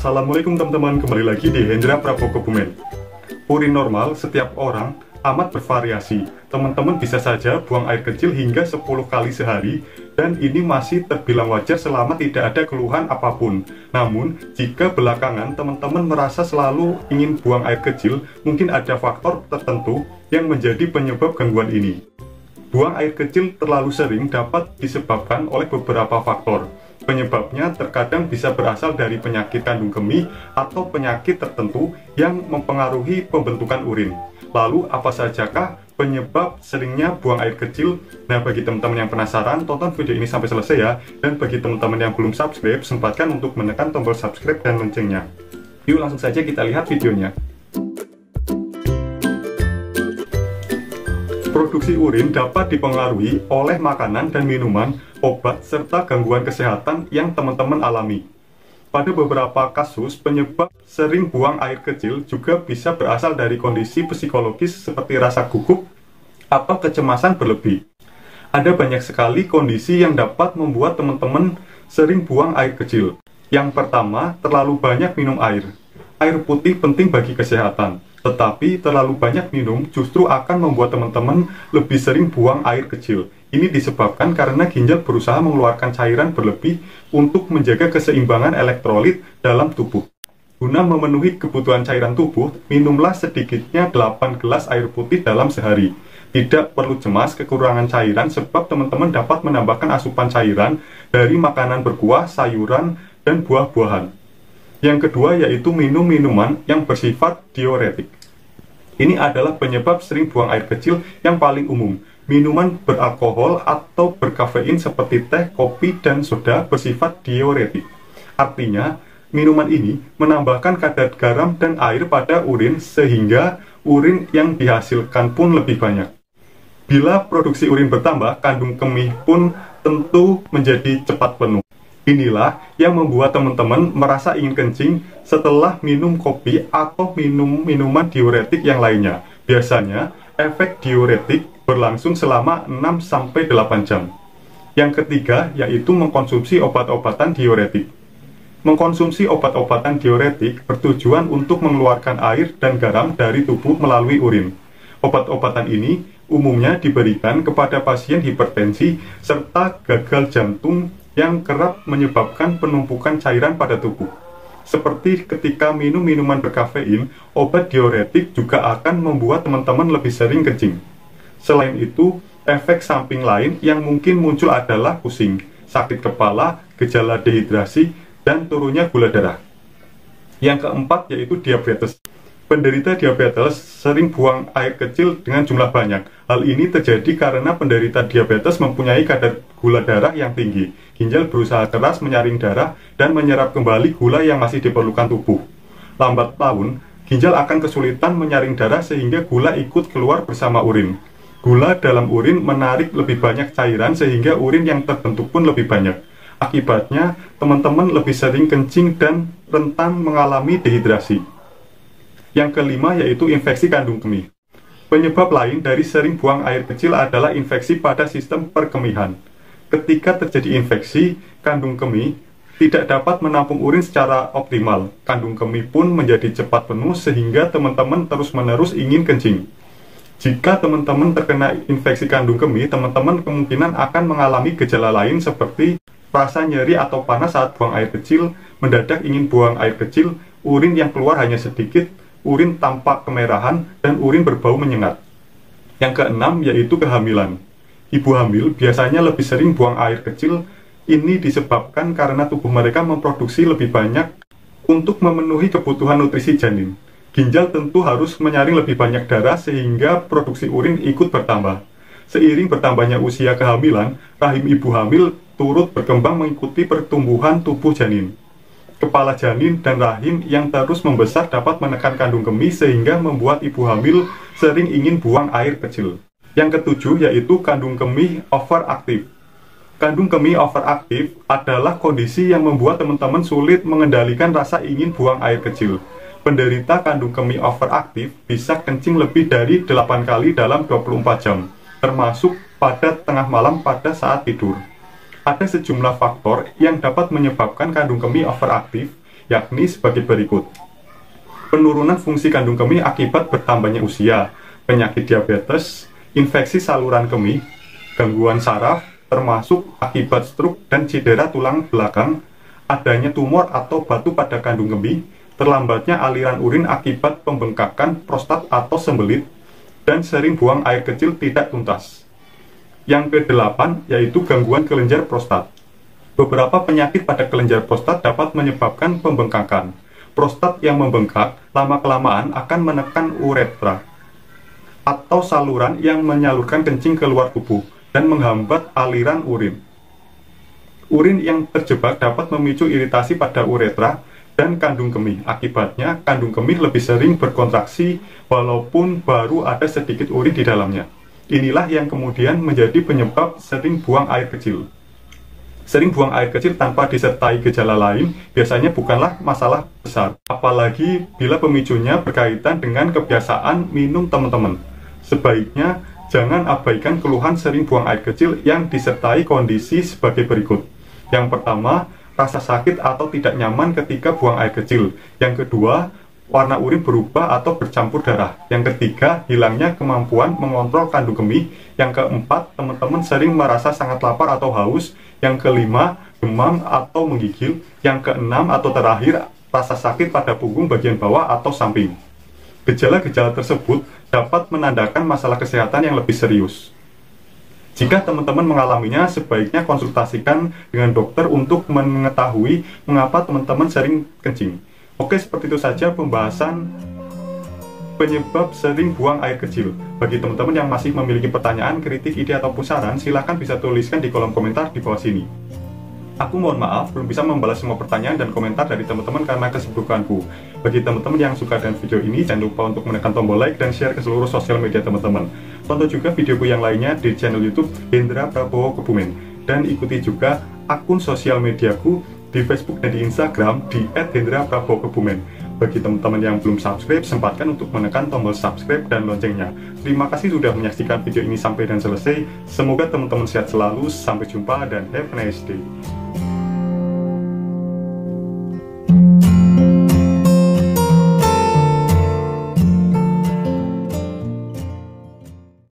Assalamualaikum teman-teman, kembali lagi di Hendra Prabowo Kebumen. Urin normal setiap orang amat bervariasi. Teman-teman bisa saja buang air kecil hingga 10 kali sehari, dan ini masih terbilang wajar selama tidak ada keluhan apapun. Namun, jika belakangan teman-teman merasa selalu ingin buang air kecil, mungkin ada faktor tertentu yang menjadi penyebab gangguan ini. Buang air kecil terlalu sering dapat disebabkan oleh beberapa faktor. Penyebabnya terkadang bisa berasal dari penyakit kandung kemih atau penyakit tertentu yang mempengaruhi pembentukan urin. Lalu, apa sajakah penyebab seringnya buang air kecil? Nah, bagi teman-teman yang penasaran, tonton video ini sampai selesai ya. Dan bagi teman-teman yang belum subscribe, sempatkan untuk menekan tombol subscribe dan loncengnya. Yuk langsung saja kita lihat videonya. Produksi urin dapat dipengaruhi oleh makanan dan minuman, obat, serta gangguan kesehatan yang teman-teman alami. Pada beberapa kasus, penyebab sering buang air kecil juga bisa berasal dari kondisi psikologis seperti rasa gugup atau kecemasan berlebih. Ada banyak sekali kondisi yang dapat membuat teman-teman sering buang air kecil. Yang pertama, terlalu banyak minum air. Air putih penting bagi kesehatan, tetapi terlalu banyak minum justru akan membuat teman-teman lebih sering buang air kecil. Ini disebabkan karena ginjal berusaha mengeluarkan cairan berlebih untuk menjaga keseimbangan elektrolit dalam tubuh. Guna memenuhi kebutuhan cairan tubuh, minumlah sedikitnya 8 gelas air putih dalam sehari. Tidak perlu cemas kekurangan cairan sebab teman-teman dapat menambahkan asupan cairan dari makanan berkuah, sayuran, dan buah-buahan. Yang kedua yaitu minum minuman yang bersifat diuretik. Ini adalah penyebab sering buang air kecil yang paling umum. Minuman beralkohol atau berkafein seperti teh, kopi, dan soda bersifat diuretik. Artinya, minuman ini menambahkan kadar garam dan air pada urin sehingga urin yang dihasilkan pun lebih banyak. Bila produksi urin bertambah, kandung kemih pun tentu menjadi cepat penuh. Inilah yang membuat teman-teman merasa ingin kencing setelah minum kopi atau minum minuman diuretik yang lainnya. Biasanya, efek diuretik berlangsung selama 6-8 jam. Yang ketiga, yaitu mengkonsumsi obat-obatan diuretik. Mengkonsumsi obat-obatan diuretik bertujuan untuk mengeluarkan air dan garam dari tubuh melalui urin. Obat-obatan ini umumnya diberikan kepada pasien hipertensi serta gagal jantung yang kerap menyebabkan penumpukan cairan pada tubuh. Seperti ketika minum minuman berkafein, obat diuretik juga akan membuat teman-teman lebih sering kencing. Selain itu, efek samping lain yang mungkin muncul adalah pusing, sakit kepala, gejala dehidrasi, dan turunnya gula darah. Yang keempat yaitu diabetes. Penderita diabetes sering buang air kecil dengan jumlah banyak. Hal ini terjadi karena penderita diabetes mempunyai kadar gula darah yang tinggi. Ginjal berusaha keras menyaring darah dan menyerap kembali gula yang masih diperlukan tubuh. Lambat laun, ginjal akan kesulitan menyaring darah sehingga gula ikut keluar bersama urin. Gula dalam urin menarik lebih banyak cairan sehingga urin yang terbentuk pun lebih banyak. Akibatnya, teman-teman lebih sering kencing dan rentan mengalami dehidrasi. Yang kelima yaitu infeksi kandung kemih. Penyebab lain dari sering buang air kecil adalah infeksi pada sistem perkemihan. Ketika terjadi infeksi, kandung kemih tidak dapat menampung urin secara optimal. Kandung kemih pun menjadi cepat penuh sehingga teman-teman terus-menerus ingin kencing. Jika teman-teman terkena infeksi kandung kemih, teman-teman kemungkinan akan mengalami gejala lain seperti rasa nyeri atau panas saat buang air kecil, mendadak ingin buang air kecil, urin yang keluar hanya sedikit, urin tampak kemerahan, dan urin berbau menyengat. Yang keenam yaitu kehamilan. Ibu hamil biasanya lebih sering buang air kecil. Ini disebabkan karena tubuh mereka memproduksi lebih banyak untuk memenuhi kebutuhan nutrisi janin. Ginjal tentu harus menyaring lebih banyak darah sehingga produksi urin ikut bertambah. Seiring bertambahnya usia kehamilan, rahim ibu hamil turut berkembang mengikuti pertumbuhan tubuh janin. Kepala janin dan rahim yang terus membesar dapat menekan kandung kemih sehingga membuat ibu hamil sering ingin buang air kecil. Yang ketujuh yaitu kandung kemih overaktif. Kandung kemih overaktif adalah kondisi yang membuat teman-teman sulit mengendalikan rasa ingin buang air kecil. Penderita kandung kemih overaktif bisa kencing lebih dari 8 kali dalam 24 jam, termasuk pada tengah malam pada saat tidur. Ada sejumlah faktor yang dapat menyebabkan kandung kemih overaktif. yakni sebagai berikut. Penurunan fungsi kandung kemih akibat bertambahnya usia, penyakit diabetes, infeksi saluran kemih, gangguan saraf, termasuk akibat stroke dan cedera tulang belakang, adanya tumor atau batu pada kandung kemih, terlambatnya aliran urin akibat pembengkakan prostat atau sembelit, dan sering buang air kecil tidak tuntas. Yang ke-8 yaitu gangguan kelenjar prostat. Beberapa penyakit pada kelenjar prostat dapat menyebabkan pembengkakan. Prostat yang membengkak lama-kelamaan akan menekan uretra atau saluran yang menyalurkan kencing keluar tubuh dan menghambat aliran urin. Urin yang terjebak dapat memicu iritasi pada uretra dan kandung kemih. Akibatnya, kandung kemih lebih sering berkontraksi walaupun baru ada sedikit urin di dalamnya. Inilah yang kemudian menjadi penyebab sering buang air kecil. Sering buang air kecil tanpa disertai gejala lain biasanya bukanlah masalah besar, apalagi bila pemicunya berkaitan dengan kebiasaan minum teman-teman. Sebaiknya jangan abaikan keluhan sering buang air kecil yang disertai kondisi sebagai berikut. Yang pertama, rasa sakit atau tidak nyaman ketika buang air kecil. Yang kedua, warna urin berubah atau bercampur darah. Yang ketiga, hilangnya kemampuan mengontrol kandung kemih. Yang keempat, teman-teman sering merasa sangat lapar atau haus. Yang kelima, demam atau menggigil. Yang keenam atau terakhir, rasa sakit pada punggung bagian bawah atau samping. Gejala-gejala tersebut dapat menandakan masalah kesehatan yang lebih serius. Jika teman-teman mengalaminya, sebaiknya konsultasikan dengan dokter untuk mengetahui mengapa teman-teman sering kencing. Oke, seperti itu saja pembahasan penyebab sering buang air kecil. Bagi teman-teman yang masih memiliki pertanyaan, kritik, ide, ataupun saran, silahkan bisa tuliskan di kolom komentar di bawah sini. Aku mohon maaf, belum bisa membalas semua pertanyaan dan komentar dari teman-teman karena kesibukanku. Bagi teman-teman yang suka dengan video ini, jangan lupa untuk menekan tombol like dan share ke seluruh sosial media teman-teman. Tonton juga videoku yang lainnya di channel YouTube Hendra Prabowo Kebumen. Dan ikuti juga akun sosial mediaku di Facebook dan di Instagram di @hendra_prabowo_kebumen. Bagi teman-teman yang belum subscribe, sempatkan untuk menekan tombol subscribe dan loncengnya. Terima kasih sudah menyaksikan video ini sampai dan selesai. Semoga teman-teman sehat selalu. Sampai jumpa dan have a nice day.